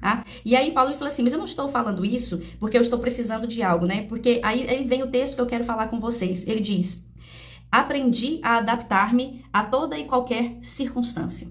Tá? E aí Paulo ele fala assim, mas eu não estou falando isso porque eu estou precisando de algo, né? Porque aí vem o texto que eu quero falar com vocês. Ele diz, aprendi a adaptar-me a toda e qualquer circunstância.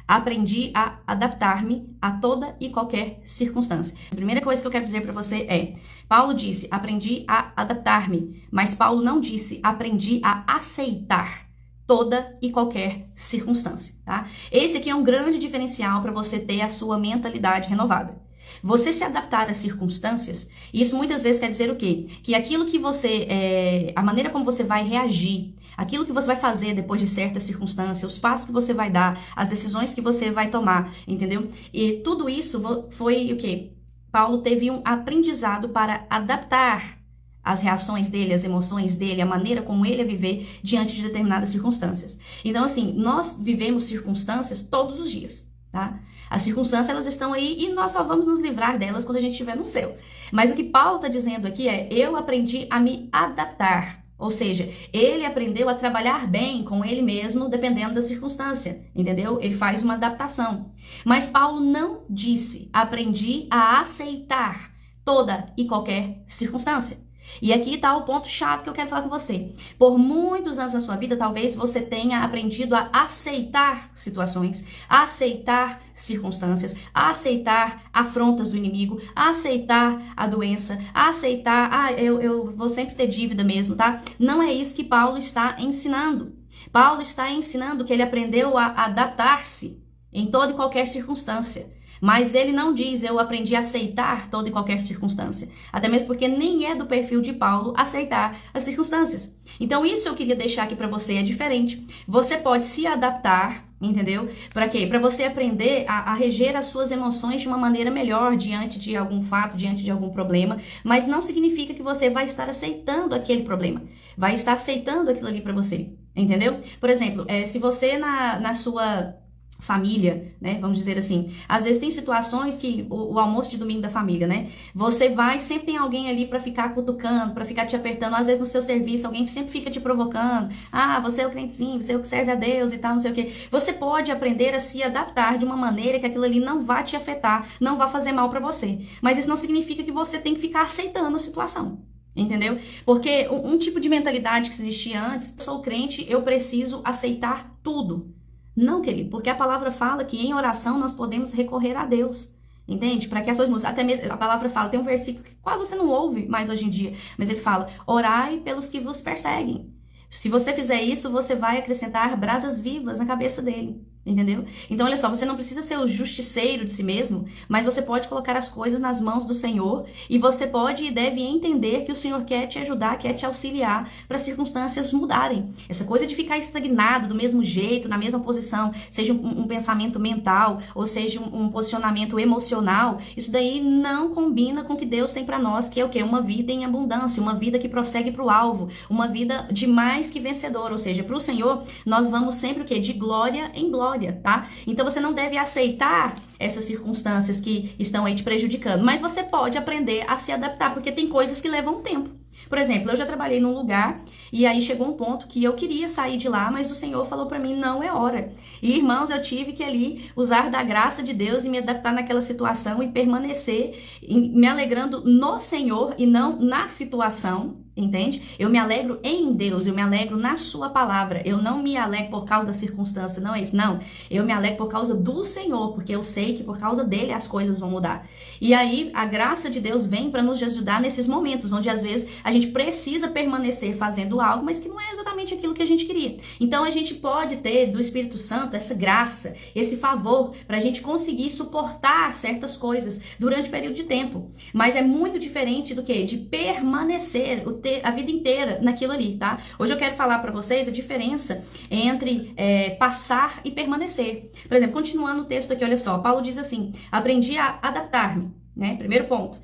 Aprendi a adaptar-me a toda e qualquer circunstância. A primeira coisa que eu quero dizer para você é, Paulo disse, aprendi a adaptar-me, mas Paulo não disse, aprendi a aceitar toda e qualquer circunstância, tá? Esse aqui é um grande diferencial para você ter a sua mentalidade renovada. Você se adaptar às circunstâncias, isso muitas vezes quer dizer o quê? Que aquilo que você, a maneira como você vai reagir, aquilo que você vai fazer depois de certa circunstância, os passos que você vai dar, as decisões que você vai tomar, entendeu? E tudo isso foi o quê? Paulo teve um aprendizado para adaptar as reações dele, as emoções dele, a maneira como ele ia viver diante de determinadas circunstâncias. Então, assim, nós vivemos circunstâncias todos os dias, tá? As circunstâncias, elas estão aí e nós só vamos nos livrar delas quando a gente estiver no céu. Mas o que Paulo está dizendo aqui é, eu aprendi a me adaptar. Ou seja, ele aprendeu a trabalhar bem com ele mesmo, dependendo da circunstância, entendeu? Ele faz uma adaptação. Mas Paulo não disse, aprendi a aceitar toda e qualquer circunstância. E aqui está o ponto-chave que eu quero falar com você. Por muitos anos da sua vida, talvez você tenha aprendido a aceitar situações, a aceitar circunstâncias, a aceitar afrontas do inimigo, a aceitar a doença, a aceitar, eu vou sempre ter dívida mesmo, tá? Não é isso que Paulo está ensinando. Paulo está ensinando que ele aprendeu a adaptar-se em toda e qualquer circunstância. Mas ele não diz, eu aprendi a aceitar toda e qualquer circunstância. Até mesmo porque nem é do perfil de Paulo aceitar as circunstâncias. Então isso eu queria deixar aqui pra você, é diferente. Você pode se adaptar, entendeu? Pra quê? Pra você aprender a reger as suas emoções de uma maneira melhor diante de algum fato, diante de algum problema. Mas não significa que você vai estar aceitando aquele problema. Vai estar aceitando aquilo ali pra você, entendeu? Por exemplo, se você na sua família, né, vamos dizer assim, às vezes tem situações que o almoço de domingo da família, né, você vai, sempre tem alguém ali pra ficar cutucando, pra ficar te apertando, às vezes no seu serviço alguém sempre fica te provocando, você é o crentezinho, você é o que serve a Deus e tal, não sei o que. Você pode aprender a se adaptar de uma maneira que aquilo ali não vai te afetar, não vai fazer mal pra você, mas isso não significa que você tem que ficar aceitando a situação. Entendeu? Porque um tipo de mentalidade que existia antes, eu sou crente, eu preciso aceitar tudo. Não, querido, porque a palavra fala que em oração nós podemos recorrer a Deus, entende? Para que as suas, até mesmo a palavra fala, tem um versículo que quase você não ouve mais hoje em dia, mas ele fala, orai pelos que vos perseguem. Se você fizer isso, você vai acrescentar brasas vivas na cabeça dele. Entendeu? Então, olha só, você não precisa ser o justiceiro de si mesmo, mas você pode colocar as coisas nas mãos do Senhor e você pode e deve entender que o Senhor quer te ajudar, quer te auxiliar para as circunstâncias mudarem. Essa coisa de ficar estagnado do mesmo jeito, na mesma posição, seja um pensamento mental ou seja um posicionamento emocional, isso daí não combina com o que Deus tem para nós, que é o quê? Uma vida em abundância, uma vida que prossegue para o alvo, uma vida de mais que vencedor, ou seja, para o Senhor, nós vamos sempre o quê? De glória em glória. Tá? Então você não deve aceitar essas circunstâncias que estão aí te prejudicando, mas você pode aprender a se adaptar, porque tem coisas que levam tempo. Por exemplo, eu já trabalhei num lugar e aí chegou um ponto que eu queria sair de lá, mas o Senhor falou pra mim, não é hora. E irmãos, eu tive que ali usar da graça de Deus e me adaptar naquela situação e permanecer me alegrando no Senhor e não na situação. Entende? Eu me alegro em Deus, eu me alegro na sua palavra. Eu não me alegro por causa da circunstância, não é isso. Não, eu me alegro por causa do Senhor, porque eu sei que por causa dele as coisas vão mudar. E aí a graça de Deus vem para nos ajudar nesses momentos, onde às vezes a gente precisa permanecer fazendo algo, mas que não é exatamente aquilo que a gente queria. Então a gente pode ter do Espírito Santo essa graça, esse favor, para a gente conseguir suportar certas coisas durante um período de tempo. Mas é muito diferente do que? De permanecer a vida inteira naquilo ali, tá? Hoje eu quero falar pra vocês a diferença entre passar e permanecer. Por exemplo, continuando o texto aqui, olha só, Paulo diz assim, aprendi a adaptar-me, né? Primeiro ponto,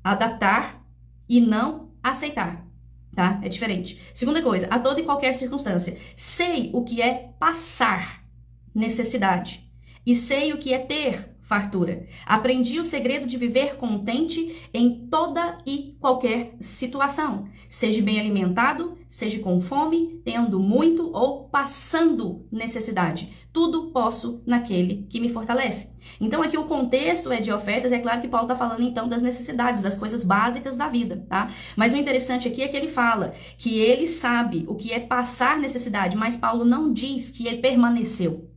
adaptar e não aceitar, tá? É diferente. Segunda coisa, a toda e qualquer circunstância, sei o que é passar necessidade e sei o que é ter fartura. Aprendi o segredo de viver contente em toda e qualquer situação. Seja bem alimentado, seja com fome, tendo muito ou passando necessidade. Tudo posso naquele que me fortalece. Então aqui o contexto é de ofertas, é claro que Paulo está falando então das necessidades, das coisas básicas da vida, tá? Mas o interessante aqui é que ele fala que ele sabe o que é passar necessidade, mas Paulo não diz que ele permaneceu.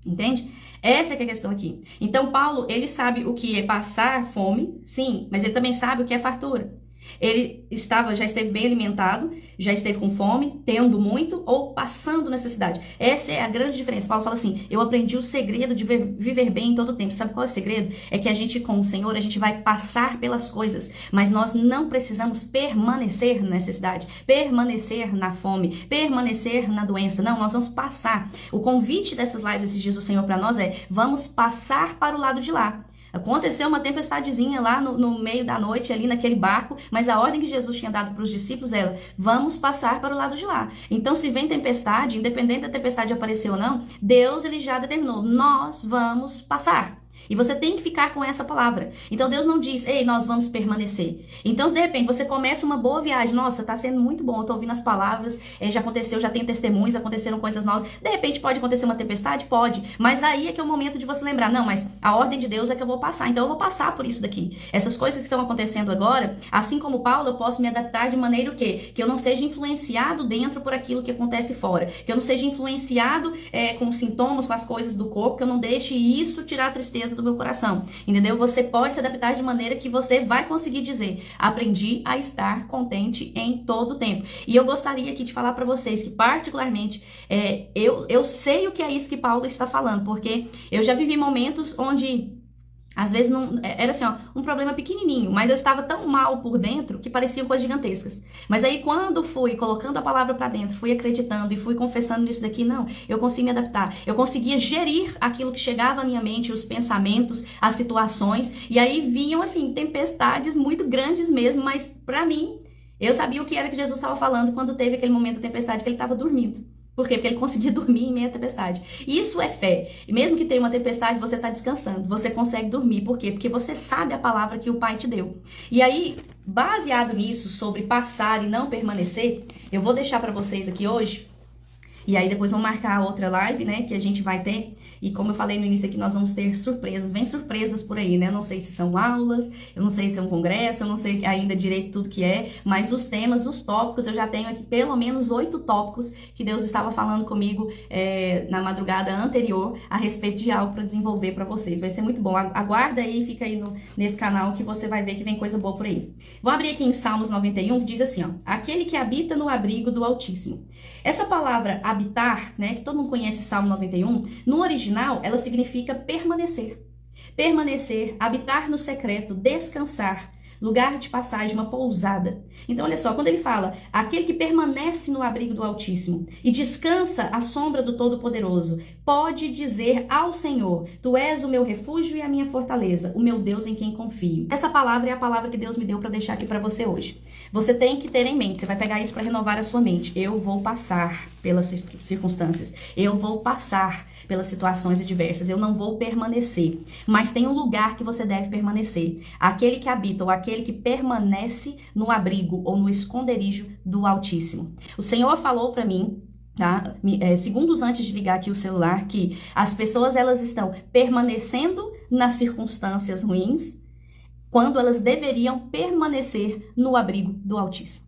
Entende? Essa é que é a questão aqui. Então, Paulo, ele sabe o que é passar fome, sim, mas ele também sabe o que é fartura. Ele já esteve bem alimentado, já esteve com fome, tendo muito ou passando necessidade. Essa é a grande diferença. Paulo fala assim, eu aprendi o segredo de viver bem em todo o tempo. Sabe qual é o segredo? É que a gente, com o Senhor, a gente vai passar pelas coisas, mas nós não precisamos permanecer na necessidade, permanecer na fome, permanecer na doença. Não, nós vamos passar. O convite dessas lives esses dias do Senhor para nós é, vamos passar para o lado de lá. Aconteceu uma tempestadezinha lá no meio da noite, ali naquele barco, mas a ordem que Jesus tinha dado para os discípulos era, vamos passar para o lado de lá. Então, se vem tempestade, independente da tempestade aparecer ou não, Deus ele já determinou, nós vamos passar. E você tem que ficar com essa palavra. Então Deus não diz, ei, nós vamos permanecer. Então, de repente, você começa uma boa viagem. Nossa, tá sendo muito bom, eu tô ouvindo as palavras, já aconteceu, já tem testemunhos, aconteceram coisas novas. De repente, pode acontecer uma tempestade? Pode. Mas aí é que é o momento de você lembrar, não, mas a ordem de Deus é que eu vou passar. Então eu vou passar por isso daqui. Essas coisas que estão acontecendo agora, assim como Paulo, eu posso me adaptar de maneira o quê? Que eu não seja influenciado dentro por aquilo que acontece fora. Que eu não seja influenciado com os sintomas, com as coisas do corpo, que eu não deixe isso tirar a tristeza do meu coração, entendeu? Você pode se adaptar de maneira que você vai conseguir dizer, aprendi a estar contente em todo o tempo. E eu gostaria aqui de falar para vocês que particularmente, eu sei o que é isso que Paulo está falando, porque eu já vivi momentos onde às vezes não, era assim, ó, um problema pequenininho, mas eu estava tão mal por dentro que pareciam coisas gigantescas. Mas aí quando fui colocando a palavra para dentro, fui acreditando e fui confessando nisso daqui, não, eu consegui me adaptar. Eu conseguia gerir aquilo que chegava à minha mente, os pensamentos, as situações, e aí vinham assim, tempestades muito grandes mesmo, mas para mim, eu sabia o que era que Jesus estava falando quando teve aquele momento da tempestade que ele estava dormindo. Por quê? Porque ele conseguia dormir em meio à tempestade. Isso é fé. E mesmo que tenha uma tempestade, você está descansando. Você consegue dormir. Por quê? Porque você sabe a palavra que o Pai te deu. E aí, baseado nisso, sobre passar e não permanecer, eu vou deixar para vocês aqui hoje. E aí depois vamos marcar a outra live, né, que a gente vai ter. E como eu falei no início aqui, nós vamos ter surpresas. Vem surpresas por aí, né? Eu não sei se são aulas, eu não sei se é um congresso, eu não sei ainda direito tudo que é. Mas os temas, os tópicos, eu já tenho aqui pelo menos 8 tópicos que Deus estava falando comigo na madrugada anterior a respeito de algo para desenvolver para vocês. Vai ser muito bom. Aguarda aí, fica aí nesse canal que você vai ver que vem coisa boa por aí. Vou abrir aqui em Salmos 91, que diz assim, ó. Aquele que habita no abrigo do Altíssimo. Essa palavra habitar, né, que todo mundo conhece Salmo 91, no original ela significa permanecer. Permanecer, habitar no secreto, descansar, lugar de passagem, uma pousada. Então, olha só, quando ele fala, aquele que permanece no abrigo do Altíssimo e descansa à sombra do Todo-Poderoso, pode dizer ao Senhor, tu és o meu refúgio e a minha fortaleza, o meu Deus em quem confio. Essa palavra é a palavra que Deus me deu para deixar aqui para você hoje. Você tem que ter em mente, você vai pegar isso para renovar a sua mente. Eu vou passar pelas circunstâncias, eu vou passar pelas situações adversas, eu não vou permanecer. Mas tem um lugar que você deve permanecer. Aquele que habita ou aquele que permanece no abrigo ou no esconderijo do Altíssimo. O Senhor falou para mim, tá? Segundos antes de ligar aqui o celular, que as pessoas elas estão permanecendo nas circunstâncias ruins, quando elas deveriam permanecer no abrigo do Altíssimo.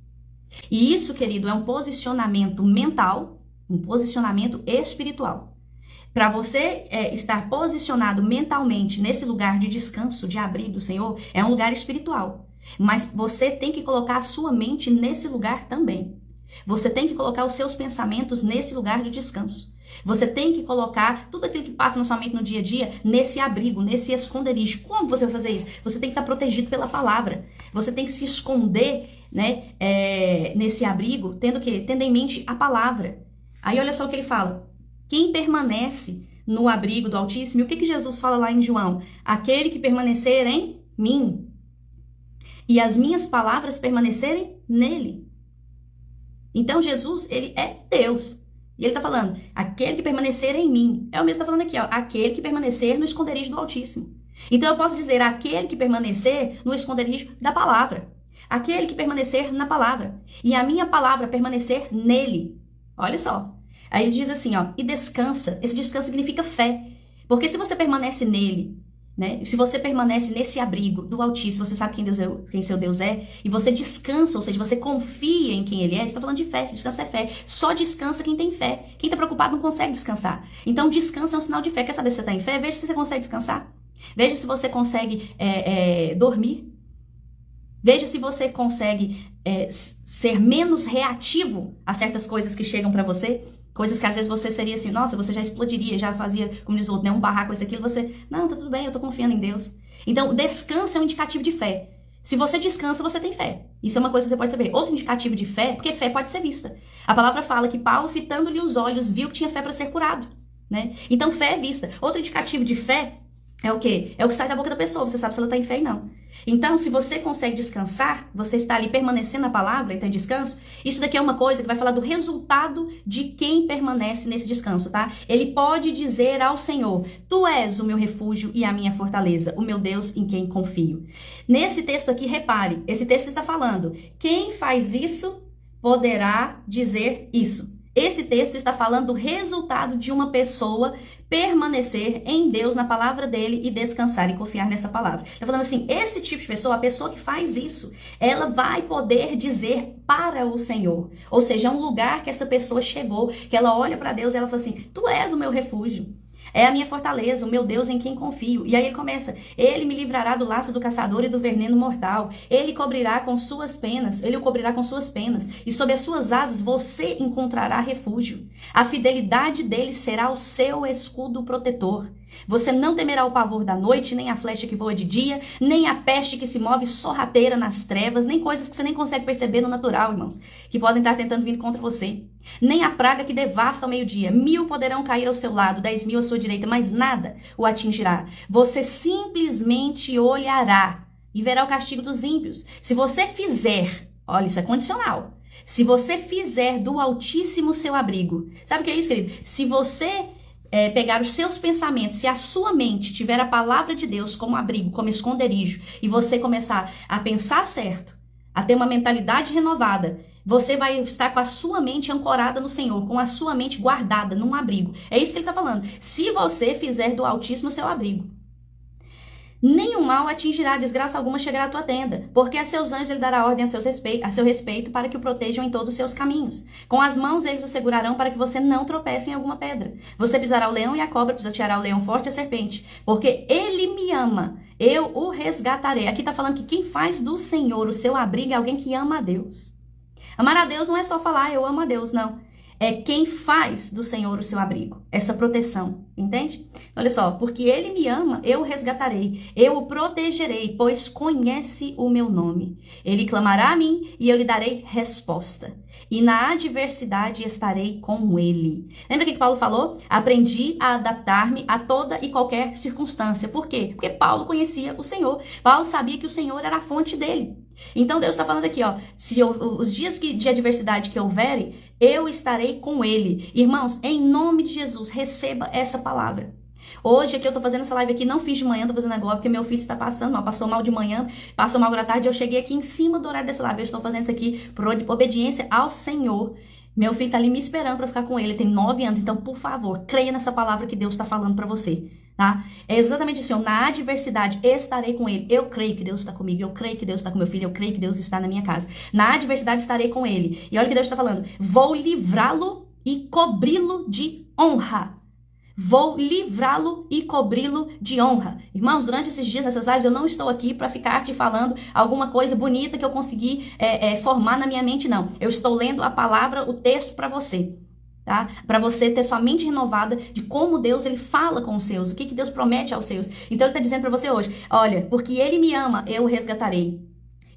E isso, querido, é um posicionamento mental, um posicionamento espiritual. Para você estar posicionado mentalmente nesse lugar de descanso, de abrigo do Senhor, é um lugar espiritual. Mas você tem que colocar a sua mente nesse lugar também. Você tem que colocar os seus pensamentos nesse lugar de descanso. Você tem que colocar tudo aquilo que passa na sua mente no dia a dia nesse abrigo, nesse esconderijo. Como você vai fazer isso? Você tem que estar protegido pela palavra. Você tem que se esconder, né, nesse abrigo, tendo em mente a palavra. Aí olha só o que ele fala. Quem permanece no abrigo do Altíssimo, o que Jesus fala lá em João? Aquele que permanecer em mim e as minhas palavras permanecerem nele. Então Jesus, ele é Deus. E ele está falando, aquele que permanecer em mim. É o mesmo que está falando aqui, ó, aquele que permanecer no esconderijo do Altíssimo. Então eu posso dizer, aquele que permanecer no esconderijo da palavra. Aquele que permanecer na palavra. E a minha palavra permanecer nele. Olha só. Aí ele diz assim, ó, e descansa. Esse descanso significa fé. Porque se você permanece nele, né? Se você permanece nesse abrigo do Altíssimo, você sabe quem seu Deus é, e você descansa, ou seja, você confia em quem ele é, você está falando de fé, se descansa é fé. Só descansa quem tem fé. Quem está preocupado não consegue descansar. Então, descansa é um sinal de fé. Quer saber se você está em fé? Veja se você consegue descansar. Veja se você consegue dormir. Veja se você consegue ser menos reativo a certas coisas que chegam para você. Coisas que às vezes você seria assim, nossa, você já explodiria, já fazia, como diz o outro, né, um barraco, isso, aquilo, você, não, tá tudo bem, eu tô confiando em Deus. Então, descanso é um indicativo de fé. Se você descansa, você tem fé. Isso é uma coisa que você pode saber. Outro indicativo de fé, porque fé pode ser vista. A palavra fala que Paulo, fitando-lhe os olhos, viu que tinha fé para ser curado, né? Então, fé é vista. Outro indicativo de fé é o quê? É o que sai da boca da pessoa, você sabe se ela tá em fé ou não. Então, se você consegue descansar, você está ali permanecendo na palavra e tem descanso, isso daqui é uma coisa que vai falar do resultado de quem permanece nesse descanso, tá? Ele pode dizer ao Senhor, tu és o meu refúgio e a minha fortaleza, o meu Deus em quem confio. Nesse texto aqui, repare, esse texto está falando, quem faz isso poderá dizer isso. Esse texto está falando do resultado de uma pessoa permanecer em Deus, na palavra dele e descansar e confiar nessa palavra. Está falando assim, esse tipo de pessoa, a pessoa que faz isso, ela vai poder dizer para o Senhor. Ou seja, é um lugar que essa pessoa chegou, que ela olha para Deus e ela fala assim, tu és o meu refúgio. É a minha fortaleza, o meu Deus em quem confio. E aí ele começa, ele me livrará do laço do caçador e do veneno mortal. Ele cobrirá com suas penas, ele o cobrirá com suas penas. E sob as suas asas você encontrará refúgio. A fidelidade dele será o seu escudo protetor. Você não temerá o pavor da noite, nem a flecha que voa de dia, nem a peste que se move sorrateira nas trevas, nem coisas que você nem consegue perceber no natural, irmãos, que podem estar tentando vir contra você. Nem a praga que devasta ao meio-dia. 1000 poderão cair ao seu lado, 10.000 à sua direita, mas nada o atingirá. Você simplesmente olhará e verá o castigo dos ímpios. Se você fizer, olha, isso é condicional. Se você fizer do Altíssimo seu abrigo. Sabe o que é isso, querido? Se você pegar os seus pensamentos, se a sua mente tiver a palavra de Deus como abrigo, como esconderijo, e você começar a pensar certo, a ter uma mentalidade renovada, você vai estar com a sua mente ancorada no Senhor, com a sua mente guardada num abrigo. É isso que ele está falando. Se você fizer do Altíssimo seu abrigo, nenhum mal atingirá, desgraça alguma chegará à tua tenda, porque a seus anjos ele dará ordem a seu respeito para que o protejam em todos os seus caminhos. Com as mãos eles o segurarão para que você não tropece em alguma pedra. Você pisará o leão e a cobra, pisoteará o leão forte e a serpente, porque ele me ama, eu o resgatarei. Aqui está falando que quem faz do Senhor o seu abrigo é alguém que ama a Deus. Amar a Deus não é só falar, eu amo a Deus, não. É quem faz do Senhor o seu abrigo, essa proteção, entende? Olha só, porque ele me ama, eu o resgatarei, eu o protegerei, pois conhece o meu nome. Ele clamará a mim e eu lhe darei resposta. E na adversidade estarei com ele. Lembra o que Paulo falou? Aprendi a adaptar-me a toda e qualquer circunstância. Por quê? Porque Paulo conhecia o Senhor. Paulo sabia que o Senhor era a fonte dele. Então Deus está falando aqui, ó, se os dias de adversidade que houverem, eu estarei com ele. Irmãos, em nome de Jesus, receba essa palavra. Hoje aqui eu tô fazendo essa live aqui, não fiz de manhã, tô fazendo agora porque meu filho está passando mal, passou mal de manhã, passou mal agora à tarde, eu cheguei aqui em cima do horário dessa live, eu estou fazendo isso aqui por obediência ao Senhor. Meu filho tá ali me esperando para ficar com ele, tem 9 anos, então por favor, creia nessa palavra que Deus está falando para você, tá? É exatamente assim, na adversidade estarei com ele, eu creio que Deus está comigo, eu creio que Deus está com meu filho, eu creio que Deus está na minha casa. Na adversidade estarei com ele, e olha o que Deus está falando, vou livrá-lo e cobri-lo de honra. Vou livrá-lo e cobri-lo de honra. Irmãos, durante esses dias, nessas lives, eu não estou aqui para ficar te falando alguma coisa bonita que eu consegui formar na minha mente, não. Eu estou lendo a palavra, o texto para você, tá? Para você ter sua mente renovada de como Deus, ele fala com os seus, o que Deus promete aos seus. Então, ele está dizendo para você hoje, olha, porque ele me ama, eu o resgatarei.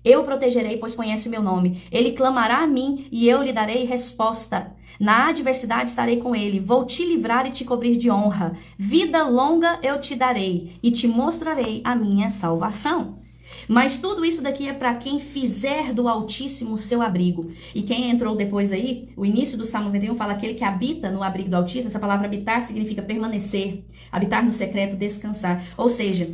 Eu o protegerei, pois conhece o meu nome. Ele clamará a mim e eu lhe darei resposta. Na adversidade estarei com ele. Vou te livrar e te cobrir de honra. Vida longa eu te darei e te mostrarei a minha salvação. Mas tudo isso daqui é para quem fizer do Altíssimo o seu abrigo. E quem entrou depois aí, o início do Salmo 91 fala aquele que habita no abrigo do Altíssimo. Essa palavra habitar significa permanecer, habitar no secreto, descansar. Ou seja,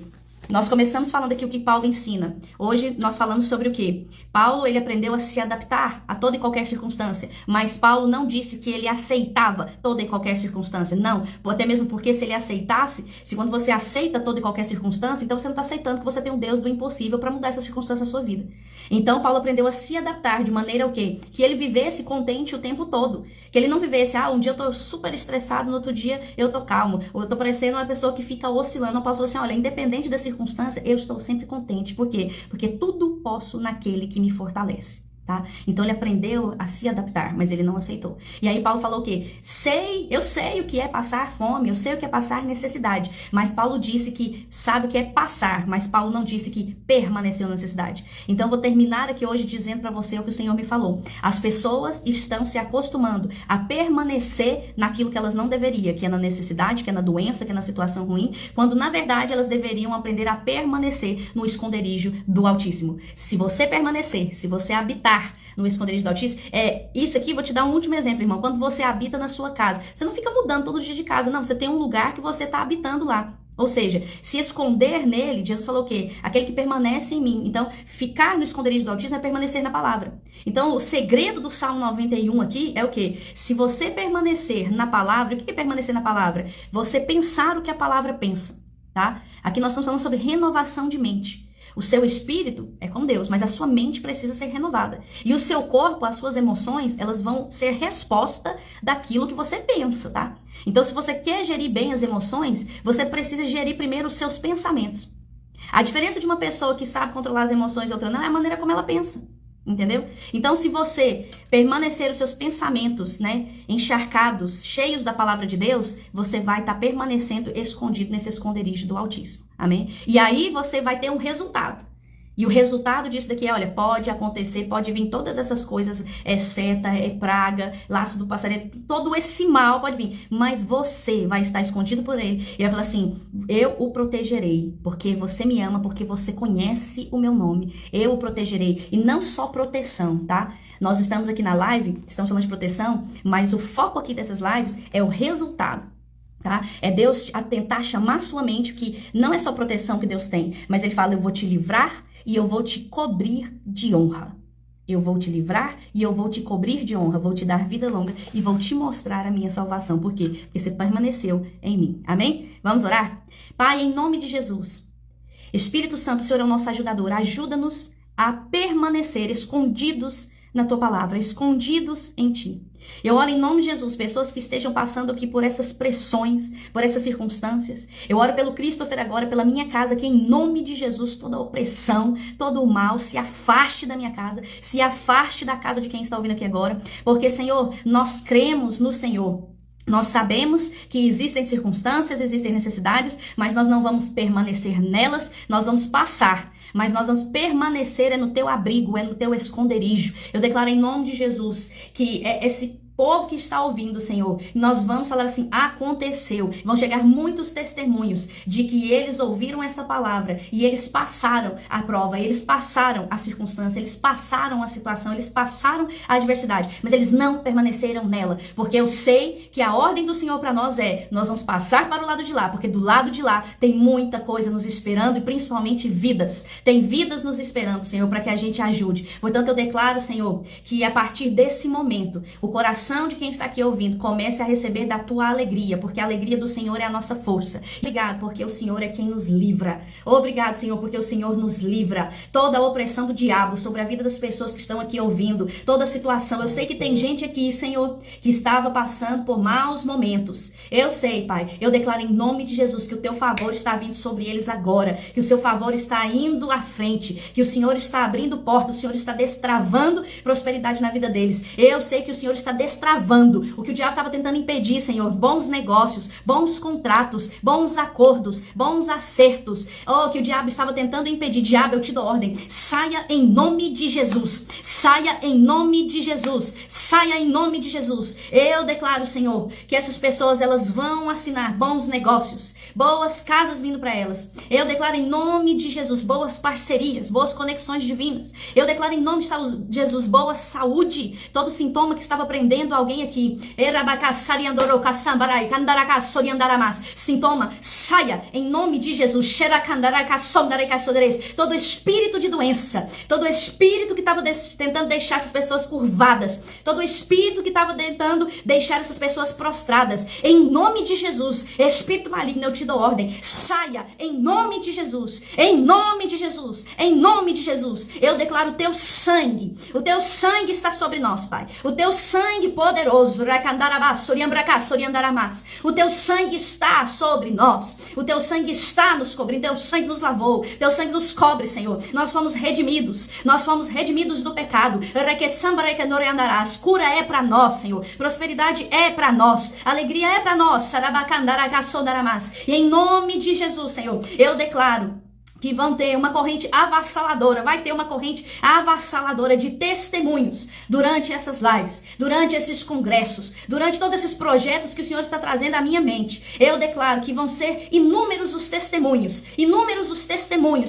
nós começamos falando aqui o que Paulo ensina. Hoje nós falamos sobre o quê? Paulo, ele aprendeu a se adaptar a toda e qualquer circunstância. Mas Paulo não disse que ele aceitava toda e qualquer circunstância. Não. Até mesmo porque se ele aceitasse, se quando você aceita toda e qualquer circunstância, então você não está aceitando que você tem um Deus do impossível para mudar essa circunstância na sua vida. Então Paulo aprendeu a se adaptar de maneira o quê? Que ele vivesse contente o tempo todo. Que ele não vivesse, um dia eu tô super estressado, no outro dia eu tô calmo. Ou eu tô parecendo uma pessoa que fica oscilando. Paulo falou assim, olha, independente da circunstância, eu estou sempre contente. Por quê? Porque tudo posso naquele que me fortalece. Tá? Então ele aprendeu a se adaptar, mas ele não aceitou. E aí Paulo falou o quê? Eu sei o que é passar fome, eu sei o que é passar necessidade. Mas Paulo disse que sabe o que é passar, mas Paulo não disse que permaneceu na necessidade. Então eu vou terminar aqui hoje dizendo para você o que o Senhor me falou. As pessoas estão se acostumando a permanecer naquilo que elas não deveriam, que é na necessidade, que é na doença, que é na situação ruim, quando na verdade elas deveriam aprender a permanecer no esconderijo do Altíssimo. Se você permanecer, se você habitar no esconderijo do Altíssimo, isso aqui, vou te dar um último exemplo, irmão. Quando você habita na sua casa, você não fica mudando todo dia de casa, não. Você tem um lugar que você está habitando lá. Ou seja, se esconder nele, Jesus falou o quê? Aquele que permanece em mim. Então, ficar no esconderijo do Altíssimo é permanecer na palavra. Então, o segredo do Salmo 91 aqui é o quê? Se você permanecer na palavra, o que é permanecer na palavra? Você pensar o que a palavra pensa, tá? Aqui nós estamos falando sobre renovação de mente. O seu espírito é com Deus, mas a sua mente precisa ser renovada. E o seu corpo, as suas emoções, elas vão ser resposta daquilo que você pensa, tá? Então, se você quer gerir bem as emoções, você precisa gerir primeiro os seus pensamentos. A diferença de uma pessoa que sabe controlar as emoções e outra não é a maneira como ela pensa. Entendeu? Então, se você permanecer os seus pensamentos, encharcados, cheios da palavra de Deus, você vai estar permanecendo escondido nesse esconderijo do Altíssimo. Amém? E aí você vai ter um resultado. E o resultado disso daqui é, pode acontecer, pode vir todas essas coisas, seta, praga, laço do passarinho, todo esse mal pode vir, mas você vai estar escondido por ele. E ele vai falar assim, eu o protegerei, porque você me ama, porque você conhece o meu nome, eu o protegerei. E não só proteção, tá? Nós estamos aqui na live, estamos falando de proteção, mas o foco aqui dessas lives é o resultado. Tá? É Deus a tentar chamar sua mente, que não é só proteção que Deus tem, mas ele fala, eu vou te livrar e eu vou te cobrir de honra. Eu vou te livrar e eu vou te cobrir de honra, vou te dar vida longa e vou te mostrar a minha salvação. Por quê? Porque você permaneceu em mim. Amém? Vamos orar? Pai, em nome de Jesus, Espírito Santo, o Senhor é o nosso ajudador, ajuda-nos a permanecer escondidos na tua palavra, escondidos em ti. Eu oro em nome de Jesus, pessoas que estejam passando aqui por essas pressões, por essas circunstâncias. Eu oro pelo Christopher agora, pela minha casa, que em nome de Jesus, toda opressão, todo o mal se afaste da minha casa, se afaste da casa de quem está ouvindo aqui agora, porque, Senhor, nós cremos no Senhor. Nós sabemos que existem circunstâncias, existem necessidades, mas nós não vamos permanecer nelas, nós vamos passar. Mas nós vamos permanecer no teu abrigo, no teu esconderijo. Eu declaro em nome de Jesus que esse povo que está ouvindo, Senhor, nós vamos falar assim, aconteceu. Vão chegar muitos testemunhos de que eles ouviram essa palavra e eles passaram a prova, eles passaram a circunstância, eles passaram a situação, eles passaram a adversidade, mas eles não permaneceram nela, porque eu sei que a ordem do Senhor para nós nós vamos passar para o lado de lá, porque do lado de lá tem muita coisa nos esperando e principalmente vidas. Tem vidas nos esperando, Senhor, para que a gente ajude. Portanto, eu declaro, Senhor, que a partir desse momento, o coração de quem está aqui ouvindo comece a receber da tua alegria, porque a alegria do Senhor é a nossa força. Obrigado, porque o Senhor é quem nos livra. Obrigado, Senhor, porque o Senhor nos livra. Toda a opressão do diabo sobre a vida das pessoas que estão aqui ouvindo, toda a situação. Eu sei que tem gente aqui, Senhor, que estava passando por maus momentos. Eu sei, Pai. Eu declaro em nome de Jesus que o teu favor está vindo sobre eles agora, que o seu favor está indo à frente, que o Senhor está abrindo portas, o Senhor está destravando prosperidade na vida deles. Eu sei que o Senhor está destravando destravando o que o diabo estava tentando impedir, Senhor. Bons negócios, bons contratos, bons acordos, bons acertos. Oh, que o diabo estava tentando impedir. Diabo, eu te dou ordem. Saia em nome de Jesus. Saia em nome de Jesus. Saia em nome de Jesus. Eu declaro, Senhor, que essas pessoas, elas vão assinar bons negócios, boas casas vindo para elas. Eu declaro em nome de Jesus boas parcerias, boas conexões divinas. Eu declaro em nome de Jesus boa saúde. Todo sintoma que estava prendendo alguém aqui. Sintoma, saia em nome de Jesus. Todo espírito de doença, todo espírito que estava tentando deixar essas pessoas curvadas, todo espírito que estava tentando deixar essas pessoas prostradas, em nome de Jesus, espírito maligno, eu te dou ordem, saia em nome de Jesus, em nome de Jesus, em nome de Jesus. Eu declaro o teu sangue está sobre nós, Pai, o teu sangue poderoso, o teu sangue está sobre nós, o teu sangue está nos cobrindo, teu sangue nos lavou, teu sangue nos cobre, Senhor. Nós fomos redimidos do pecado. Cura é para nós, Senhor. Prosperidade é para nós, alegria é para nós. E em nome de Jesus, Senhor, eu declaro que vão ter uma corrente avassaladora, vai ter uma corrente avassaladora de testemunhos durante essas lives, durante esses congressos, durante todos esses projetos que o Senhor está trazendo à minha mente. Eu declaro que vão ser inúmeros os testemunhos,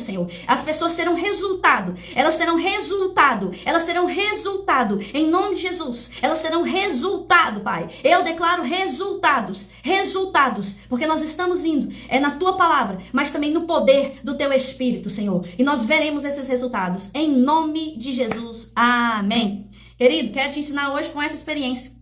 Senhor. As pessoas terão resultado, elas terão resultado em nome de Jesus. Elas terão resultado, Pai. Eu declaro resultados, porque nós estamos indo na tua palavra, mas também no poder do teu Espírito, Senhor. E nós veremos esses resultados em nome de Jesus. Amém. Querido, quero te ensinar hoje com essa experiência.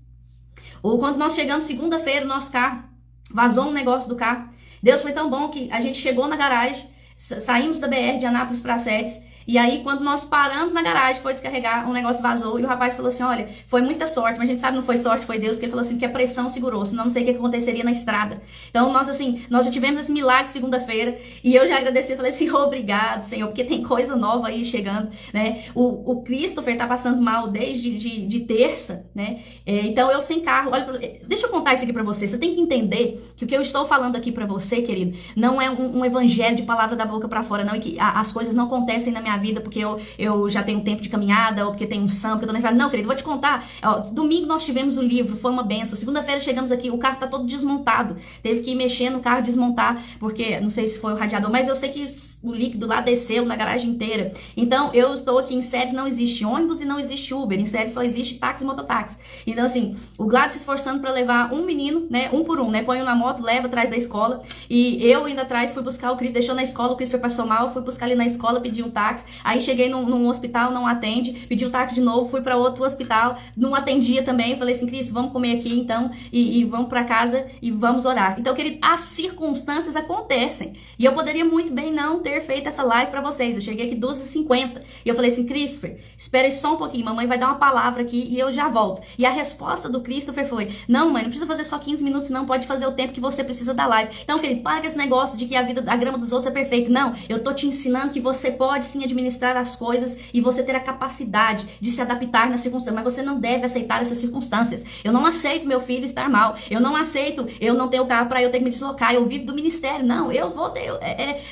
Quando nós chegamos segunda-feira, o nosso carro vazou um negócio do carro. Deus foi tão bom que a gente chegou na garagem, saímos da BR de Anápolis para Sedes. E aí, quando nós paramos na garagem, foi descarregar, um negócio vazou, e o rapaz falou assim, olha, foi muita sorte, mas a gente sabe que não foi sorte, foi Deus, que ele falou assim, que a pressão segurou, senão não sei o que aconteceria na estrada. Então, nós já tivemos esse milagre segunda-feira, e eu já agradeci, falei assim, obrigado, Senhor, porque tem coisa nova aí chegando, né? O Christopher tá passando mal desde de terça, né? Então, eu sem carro, olha, deixa eu contar isso aqui pra você, você tem que entender que o que eu estou falando aqui pra você, querido, não é um evangelho de palavra da boca pra fora, não, e que as coisas não acontecem na minha vida porque eu já tenho tempo de caminhada ou porque tenho unção, porque eu tô necessário. Não, querido, vou te contar. Domingo nós tivemos o livro, foi uma benção. Segunda-feira chegamos aqui, o carro tá todo desmontado. Teve que ir mexer no carro, desmontar, porque não sei se foi o radiador, mas eu sei que o líquido lá desceu na garagem inteira. Então, eu estou aqui em Sedes, não existe ônibus e não existe Uber. Em Sedes só existe táxi e mototáxi. Então, assim, o Glad se esforçando pra levar um menino, né, um por um, né, põe na moto, leva atrás da escola. E eu indo atrás, fui buscar o Cris, deixou na escola, o Cris passou mal, fui buscar ali na escola, pedi um táxi. Aí cheguei num hospital, não atende, pedi um táxi de novo, fui para outro hospital, não atendia também, falei assim, Cris, vamos comer aqui então, e vamos para casa e vamos orar. Então, querido, as circunstâncias acontecem, e eu poderia muito bem não ter feito essa live para vocês. Eu cheguei aqui 12h50, e eu falei assim, Christopher, espera aí só um pouquinho, mamãe vai dar uma palavra aqui e eu já volto. E a resposta do Christopher foi, não mãe, não precisa fazer só 15 minutos não, pode fazer o tempo que você precisa da live. Então, querido, para com esse negócio de que a grama dos outros é perfeita. Não, eu tô te ensinando que você pode sim administrar as coisas e você ter a capacidade de se adaptar nas circunstâncias, mas você não deve aceitar essas circunstâncias. Eu não aceito meu filho estar mal, eu não aceito eu não ter o carro para eu ter que me deslocar, eu vivo do ministério, não, eu vou ter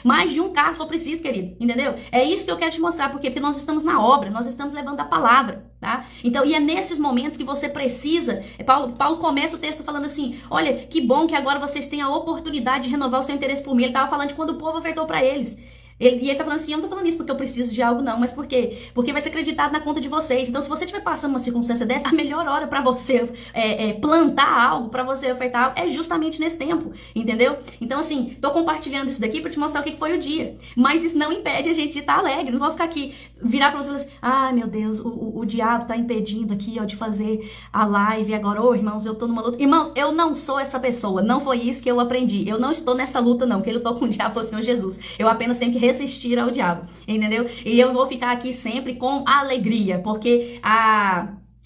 mais de um carro se for preciso, querido, entendeu? É isso que eu quero te mostrar, porque nós estamos na obra, nós estamos levando a palavra, tá? Então, e é nesses momentos que você precisa, Paulo começa o texto falando assim, olha, que bom que agora vocês têm a oportunidade de renovar o seu interesse por mim. Ele estava falando de quando o povo ofertou para eles. E ele tá falando assim, eu não tô falando isso porque eu preciso de algo, não, mas por quê? Porque vai ser acreditado na conta de vocês. Então, se você estiver passando uma circunstância dessa, a melhor hora pra você plantar algo, pra você ofertar algo, é justamente nesse tempo, entendeu? Então, assim, tô compartilhando isso daqui pra te mostrar o que foi o dia. Mas isso não impede a gente de estar alegre. Não vou ficar aqui, virar pra você e falar assim, ah, meu Deus, o diabo tá impedindo aqui, ó, de fazer a live agora. Ô, irmãos, eu tô numa luta. Irmãos, eu não sou essa pessoa. Não foi isso que eu aprendi. Eu não estou nessa luta, não. Quem lutou com o diabo foi o Senhor Jesus. Eu apenas tenho que resistir ao diabo, entendeu? E eu vou ficar aqui sempre com alegria, porque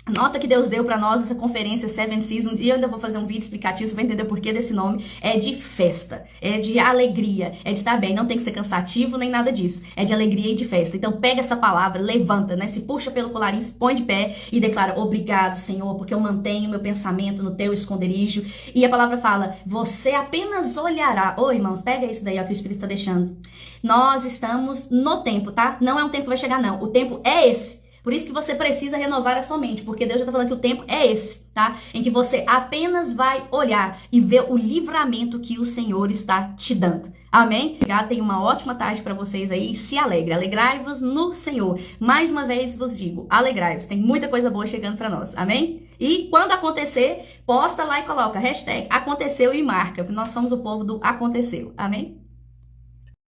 Nota que Deus deu pra nós nessa conferência Seven Seas. Um dia eu ainda vou fazer um vídeo explicativo, você vai entender o porquê desse nome. É de festa, é de alegria, é de estar bem. Não tem que ser cansativo nem nada disso. É de alegria e de festa. Então pega essa palavra, levanta, né? Se puxa pelo colarinho, se põe de pé e declara: obrigado, Senhor, porque eu mantenho meu pensamento no teu esconderijo. E a palavra fala: você apenas olhará. Ô, irmãos, pega isso daí, ó, que o Espírito está deixando. Nós estamos no tempo, tá? Não é um tempo que vai chegar, não. O tempo é esse. Por isso que você precisa renovar a sua mente, porque Deus já está falando que o tempo é esse, tá? Em que você apenas vai olhar e ver o livramento que o Senhor está te dando. Amém? Obrigada, tenha uma ótima tarde para vocês aí e se alegre. Alegrai-vos no Senhor. Mais uma vez vos digo, alegrai-vos. Tem muita coisa boa chegando para nós. Amém? E quando acontecer, posta lá e coloca hashtag aconteceu e marca, porque nós somos o povo do aconteceu. Amém?